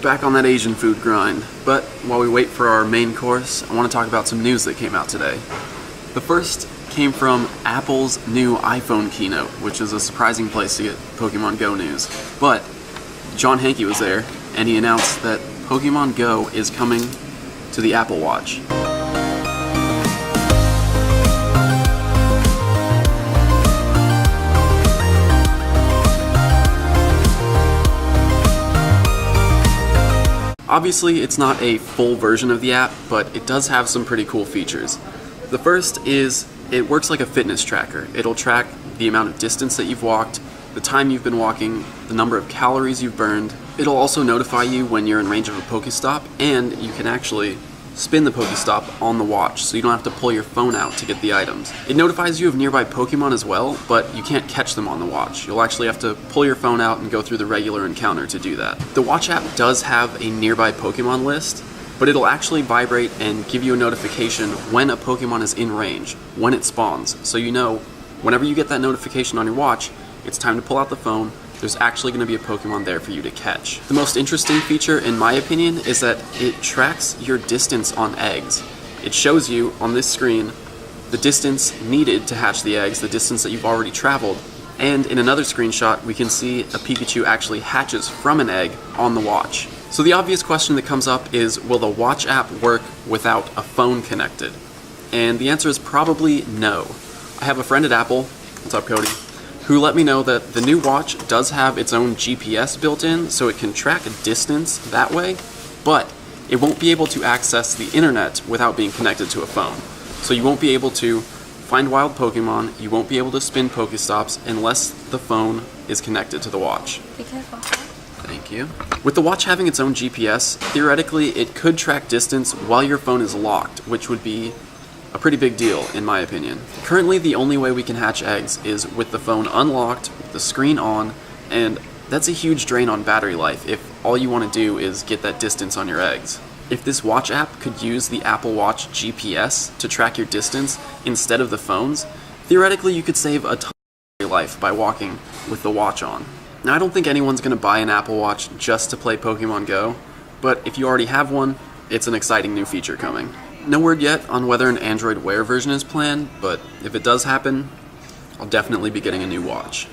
Back on that Asian food grind. But while we wait for our main course, I want to talk about some news that came out today. The first came from Apple's new iPhone keynote, which is a surprising place to get Pokemon Go news. But John Hanke was there, and he announced that Pokemon Go is coming to the Apple Watch. Obviously, it's not a full version of the app, but it does have some pretty cool features. The first is it works like a fitness tracker. It'll track the amount of distance that you've walked, the time you've been walking, the number of calories you've burned. It'll also notify you when you're in range of a Pokestop, and you can actually spin the Pokestop on the watch, so you don't have to pull your phone out to get the items. It notifies you of nearby Pokemon as well, but you can't catch them on the watch. You'll actually have to pull your phone out and go through the regular encounter to do that. The watch app does have a nearby Pokemon list, but it'll actually vibrate and give you a notification when a Pokemon is in range, when it spawns. So you know, whenever you get that notification on your watch, it's time to pull out the phone. There's actually going to be a Pokemon there for you to catch. The most interesting feature, in my opinion, is that it tracks your distance on eggs. It shows you on this screen the distance needed to hatch the eggs, the distance that you've already traveled, and in another screenshot we can see a Pikachu actually hatches from an egg on the watch. So the obvious question that comes up is, will the watch app work without a phone connected? And the answer is probably no. I have a friend at Apple, what's up Cody, who let me know that the new watch does have its own GPS built in, so it can track distance that way, but it won't be able to access the internet without being connected to a phone. So you won't be able to find wild Pokemon, you won't be able to spin Pokestops unless the phone is connected to the watch. Be careful. Thank you. With the watch having its own GPS, theoretically it could track distance while your phone is locked, which would be a pretty big deal, in my opinion. Currently, the only way we can hatch eggs is with the phone unlocked, with the screen on, and that's a huge drain on battery life if all you want to do is get that distance on your eggs. If this watch app could use the Apple Watch GPS to track your distance instead of the phones, theoretically you could save a ton of battery life by walking with the watch on. Now, I don't think anyone's going to buy an Apple Watch just to play Pokemon Go, but if you already have one, it's an exciting new feature coming. No word yet on whether an Android Wear version is planned, but if it does happen, I'll definitely be getting a new watch.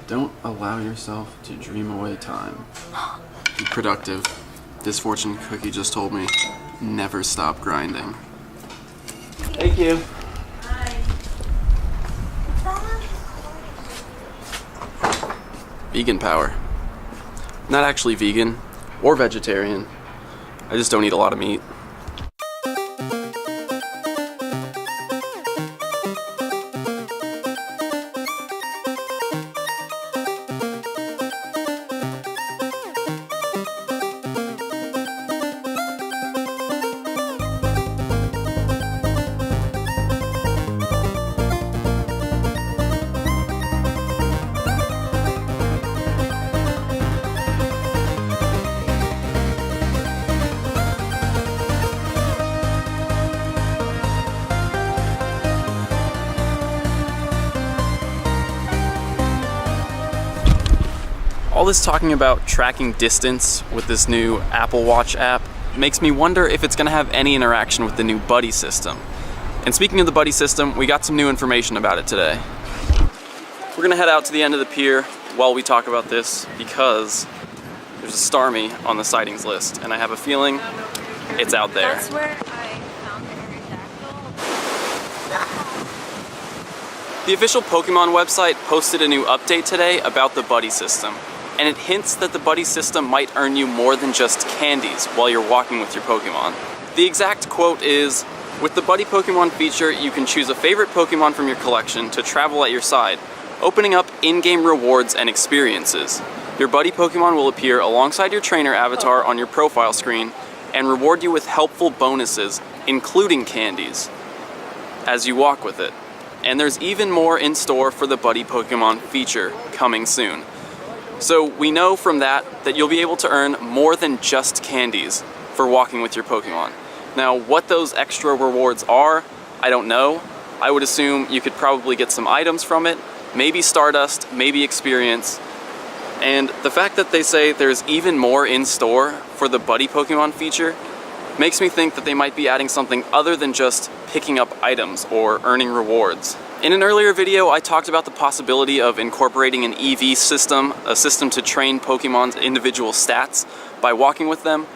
Don't allow yourself to dream away time. Be productive. This fortune cookie just told me, never stop grinding. Thank you. Vegan power. Not actually vegan or vegetarian. I just don't eat a lot of meat. All this talking about tracking distance with this new Apple Watch app makes me wonder if it's going to have any interaction with the new Buddy system. And speaking of the Buddy system, we got some new information about it today. We're going to head out to the end of the pier while we talk about this because there's a Starmie on the sightings list, and I have a feeling it's out there. That's where I found the Aerodactyl. The official Pokemon website posted a new update today about the Buddy system, and it hints that the Buddy system might earn you more than just candies while you're walking with your Pokemon. The exact quote is, "With the Buddy Pokemon feature, you can choose a favorite Pokemon from your collection to travel at your side, opening up in-game rewards and experiences. Your Buddy Pokemon will appear alongside your trainer avatar on your profile screen and reward you with helpful bonuses, including candies, as you walk with it. And there's even more in store for the Buddy Pokémon feature coming soon." So we know from that you'll be able to earn more than just candies for walking with your Pokemon. Now, what those extra rewards are, I don't know. I would assume you could probably get some items from it, maybe Stardust, maybe Experience. And the fact that they say there's even more in store for the Buddy Pokemon feature makes me think that they might be adding something other than just picking up items or earning rewards. In an earlier video, I talked about the possibility of incorporating an EV system, a system to train Pokemon's individual stats by walking with them.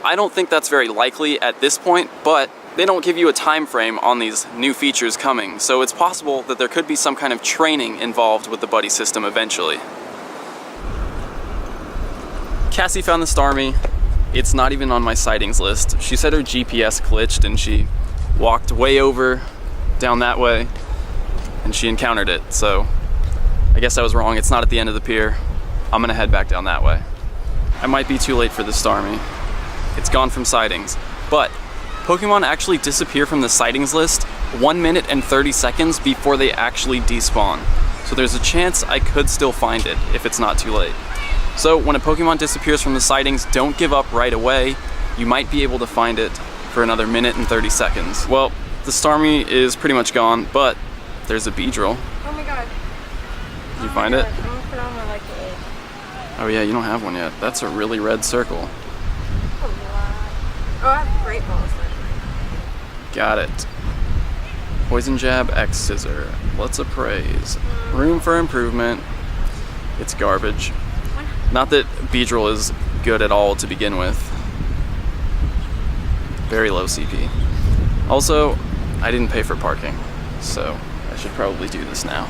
I don't think that's very likely at this point, but they don't give you a time frame on these new features coming, so it's possible that there could be some kind of training involved with the Buddy system eventually. Cassie found the Starmie. It's not even on my sightings list. She said her GPS glitched and she walked way over down that way and she encountered it, so I guess I was wrong. It's not at the end of the pier. I'm gonna head back down that way. I might be too late for the Starmie. It's gone from sightings, but Pokemon actually disappear from the sightings list 1 minute and 30 seconds before they actually despawn. So there's a chance I could still find it if it's not too late. So when a Pokemon disappears from the sightings, don't give up right away. You might be able to find it for another minute and 30 seconds. Well, the Starmie is pretty much gone, but there's a Beedrill. Oh my god. Did you find it? I'm gonna put on my lucky egg. Oh yeah, you don't have one yet. That's a really red circle. Oh, I have great balls. Got it. Poison Jab, X Scissor. Let's appraise. Room for improvement. It's garbage. Not that Beedrill is good at all to begin with. Very low CP. Also, I didn't pay for parking, so I should probably do this now.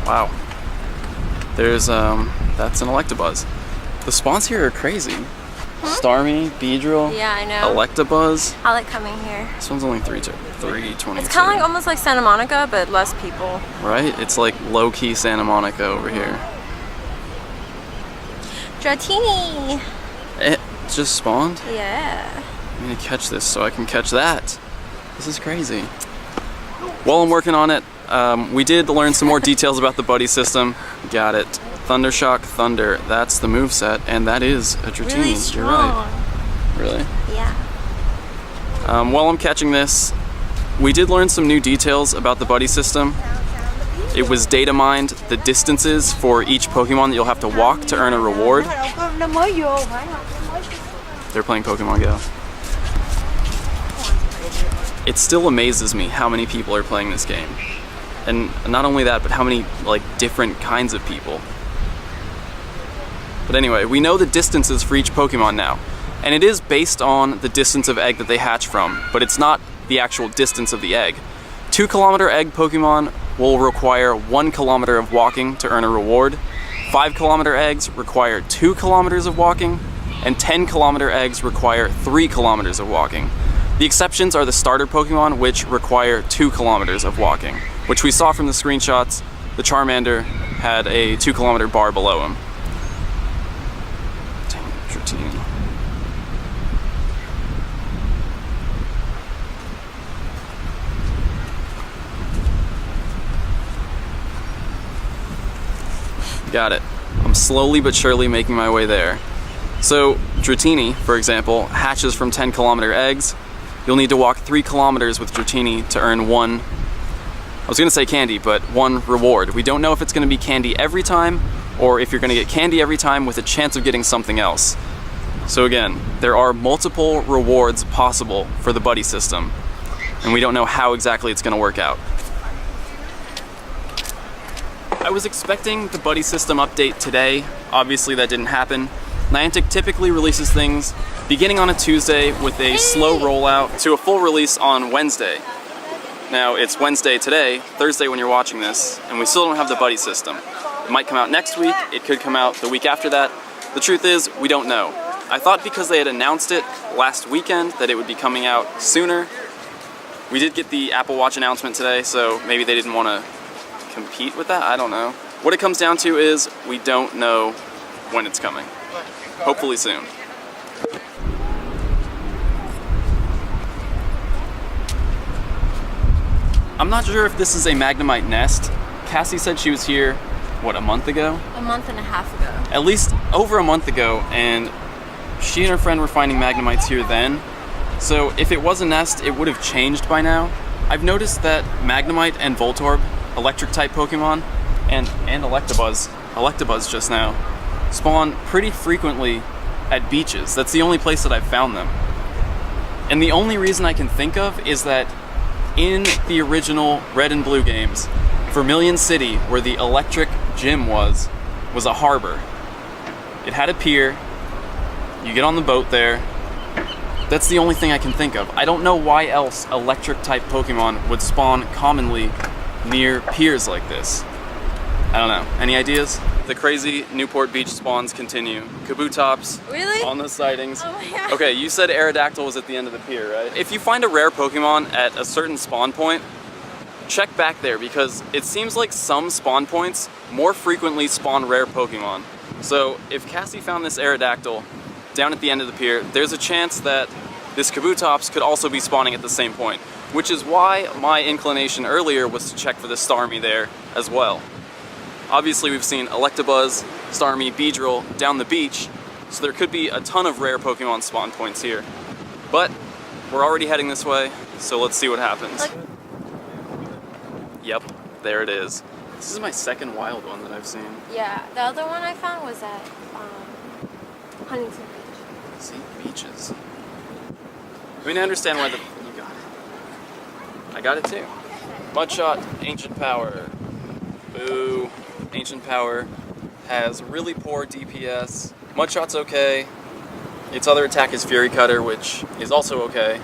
Wow. There's, that's an Electabuzz. The spawns here are crazy. Starmie, Beedrill, Yeah, I know. Electabuzz. I like coming here. This one's only 322. It's kind of like almost like Santa Monica, but less people. Right? It's like low-key Santa Monica over here. Dratini! It just spawned? Yeah. I'm gonna catch this so I can catch that. This is crazy. While I'm working on it, we did learn some more details about the Buddy system. Got it. Thundershock, Thunder, that's the moveset, and that is a Dratini. Really strong. You're right. Really? Yeah. While I'm catching this, we did learn some new details about the Buddy system. It was data mined the distances for each Pokemon that you'll have to walk to earn a reward. They're playing Pokemon Go. It still amazes me how many people are playing this game. And not only that, but how many like different kinds of people. But anyway, we know the distances for each Pokemon now. And it is based on the distance of egg that they hatch from, but it's not the actual distance of the egg. 2 kilometer egg Pokemon will require 1 kilometer of walking to earn a reward. 5 kilometer eggs require 2 kilometers of walking, and 10 kilometer eggs require 3 kilometers of walking. The exceptions are the starter Pokemon, which require 2 kilometers of walking, which we saw from the screenshots. The Charmander had a 2 kilometer bar below him. Dang it, Dratini. Got it. I'm slowly but surely making my way there. So, Dratini, for example, hatches from 10 kilometer eggs. You'll need to walk 3 kilometers with Dratini to earn 1, I was gonna say candy, but 1 reward. We don't know if it's gonna be candy every time, or if you're gonna get candy every time with a chance of getting something else. So again, there are multiple rewards possible for the Buddy system, and we don't know how exactly it's gonna work out. I was expecting the Buddy system update today. Obviously that didn't happen. Niantic typically releases things beginning on a Tuesday with a slow rollout to a full release on Wednesday. Now it's Wednesday today, Thursday when you're watching this, and we still don't have the Buddy system. It might come out next week, it could come out the week after that. The truth is, we don't know. I thought because they had announced it last weekend that it would be coming out sooner. We did get the Apple Watch announcement today, so maybe they didn't want to compete with that, I don't know. What it comes down to is we don't know when it's coming. Hopefully soon. I'm not sure if this is a Magnemite nest. Cassie said she was here, what, a month ago? A month and a half ago. At least over a month ago, and she and her friend were finding Magnemites here then. So if it was a nest, it would have changed by now. I've noticed that Magnemite and Voltorb, electric-type Pokemon, and Electabuzz just now, spawn pretty frequently at beaches. That's the only place that I've found them. And the only reason I can think of is that in the original Red and Blue games, Vermilion City, where the electric gym was a harbor. It had a pier, you get on the boat there. That's the only thing I can think of. I don't know why else electric-type Pokemon would spawn commonly near piers like this. I don't know. Any ideas? The crazy Newport Beach spawns continue. Kabutops Really? on the sightings. Oh my god. Okay, you said Aerodactyl was at the end of the pier, right? If you find a rare Pokemon at a certain spawn point, check back there because it seems like some spawn points more frequently spawn rare Pokemon. So if Cassie found this Aerodactyl down at the end of the pier, there's a chance that this Kabutops could also be spawning at the same point, which is why my inclination earlier was to check for the Starmie there as well. Obviously we've seen Electabuzz, Starmie, Beedrill down the beach, so there could be a ton of rare Pokemon spawn points here. But we're already heading this way, so let's see what happens. Yep, there it is. This is my second wild one that I've seen. Yeah, the other one I found was at Huntington Beach. See, beaches. I mean, I understand why you got it. I got it too. Mudshot, Ancient Power. Boo. Ancient Power has really poor DPS. Mudshot's okay. Its other attack is Fury Cutter, which is also okay.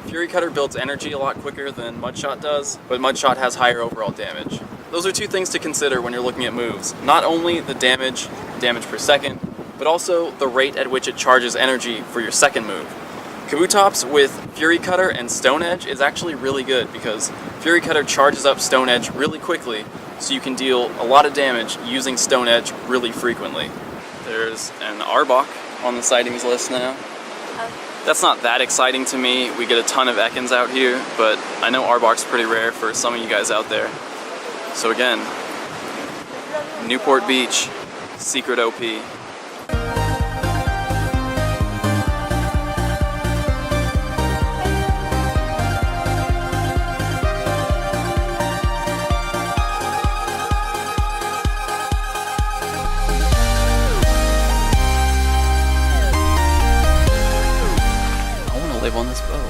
Fury Cutter builds energy a lot quicker than Mudshot does, but Mudshot has higher overall damage. Those are two things to consider when you're looking at moves. Not only the damage per second, but also the rate at which it charges energy for your second move. Kabutops with Fury Cutter and Stone Edge is actually really good because Fury Cutter charges up Stone Edge really quickly, so you can deal a lot of damage using Stone Edge really frequently. There's an Arbok on the sightings list now. That's not that exciting to me. We get a ton of Ekans out here, but I know Arbok's pretty rare for some of you guys out there. So again, Newport Beach, secret OP. On this boat.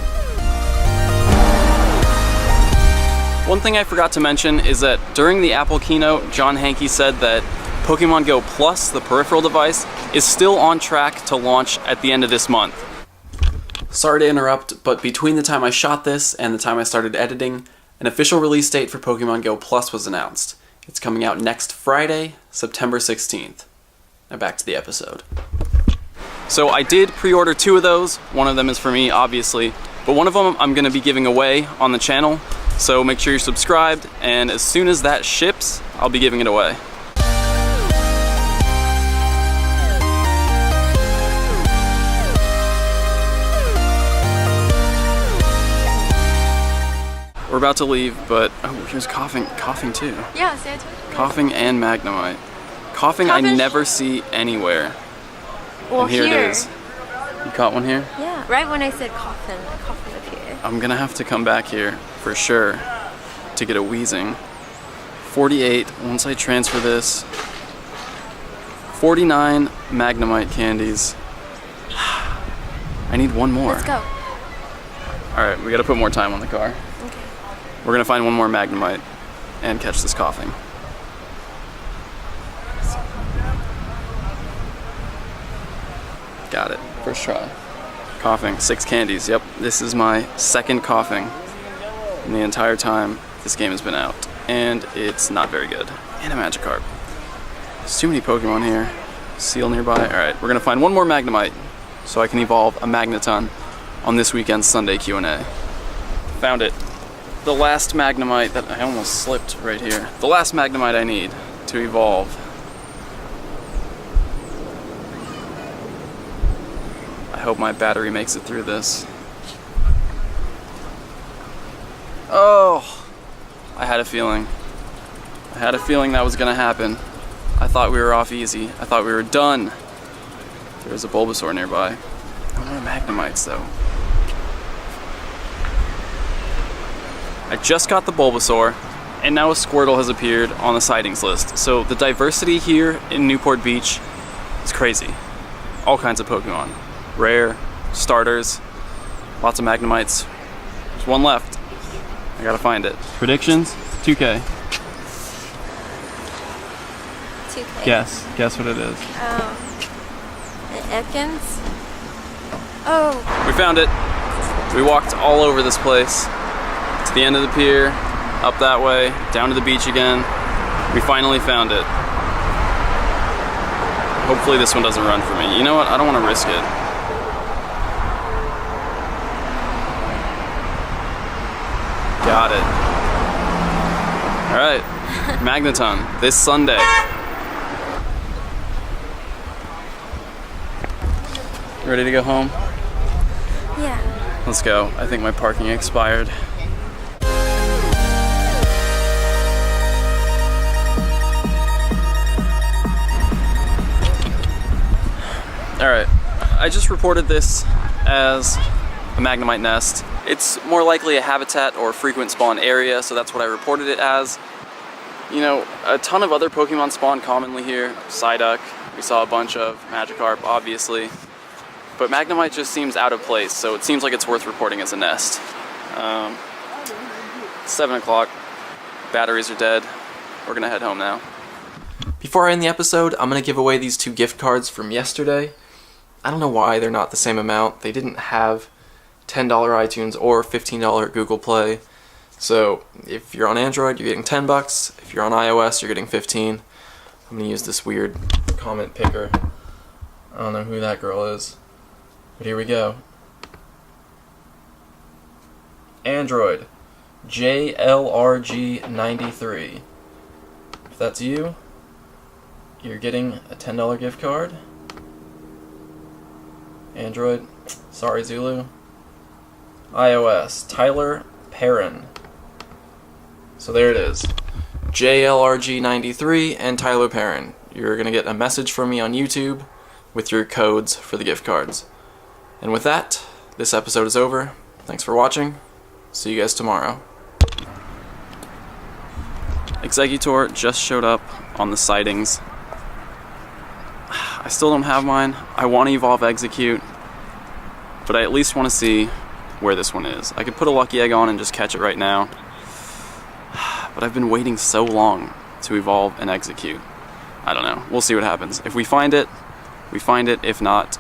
One thing I forgot to mention is that during the Apple keynote, John Hanke said that Pokemon GO Plus, the peripheral device, is still on track to launch at the end of this month. Sorry to interrupt, but between the time I shot this and the time I started editing, an official release date for Pokemon GO Plus was announced. It's coming out next Friday, September 16th. Now back to the episode. So I did pre-order 2 of those. One of them is for me, obviously, but one of them I'm going to be giving away on the channel. So make sure you're subscribed, and as soon as that ships, I'll be giving it away. We're about to leave, but oh, here's coughing too. Yeah, see, I told you. Coughing and Magnemite. Coughing I never see anywhere. Well, and here here it is. You caught one here? Yeah, right when I said coffin appeared. I'm gonna have to come back here for sure to get a wheezing. 48, once I transfer this. 49 Magnemite candies. I need one more. Let's go. Alright, we gotta put more time on the car. Okay. We're gonna find one more Magnemite and catch this coughing. Got it. First try. Coughing. 6 candies. Yep. This is my second coughing in the entire time this game has been out. And it's not very good. And a Magikarp. There's too many Pokemon here. Seal nearby. Alright, we're going to find one more Magnemite so I can evolve a Magneton on this weekend's Sunday Q&A. Found it. The last Magnemite that I almost slipped right here. The last Magnemite I need to evolve. I hope my battery makes it through this. Oh, I had a feeling. I had a feeling that was gonna happen. I thought we were off easy. I thought we were done. There's a Bulbasaur nearby. No more Magnemites though. I just got the Bulbasaur, and now a Squirtle has appeared on the sightings list. So the diversity here in Newport Beach is crazy. All kinds of Pokemon. Rare, starters, lots of Magnemites. There's one left. I gotta find it. Predictions? 2K. 2K. Guess what it is. Ekans? Oh. We found it. We walked all over this place. To the end of the pier, up that way, down to the beach again. We finally found it. Hopefully this one doesn't run for me. You know what? I don't want to risk it. Got it. Alright. Magneton, this Sunday. Ready to go home? Yeah. Let's go. I think my parking expired. Alright, I just reported this as a Magnemite nest. It's more likely a habitat or frequent spawn area, so that's what I reported it as. You know, a ton of other Pokemon spawn commonly here. Psyduck, we saw a bunch of. Magikarp, obviously. But Magnemite just seems out of place, so it seems like it's worth reporting as a nest. 7 o'clock, batteries are dead. We're gonna head home now. Before I end the episode, I'm gonna give away these 2 gift cards from yesterday. I don't know why they're not the same amount. They didn't have $10 iTunes or $15 Google Play. So if you're on Android, you're getting $10. If you're on iOS, you're getting $15. I'm gonna use this weird comment picker. I don't know who that girl is, but here we go. Android, JLRG93. If that's you, you're getting a $10 gift card. Android, sorry Zulu. iOS, Tyler Perrin. So there it is. JLRG93 and Tyler Perrin. You're gonna get a message from me on YouTube with your codes for the gift cards. And with that, this episode is over. Thanks for watching. See you guys tomorrow. Exeggutor just showed up on the sightings. I still don't have mine. I want to evolve Execute, but I at least want to see where this one is. I could put a lucky egg on and just catch it right now, but I've been waiting so long to evolve and Execute. I don't know. We'll see what happens. If we find it, we find it. If not,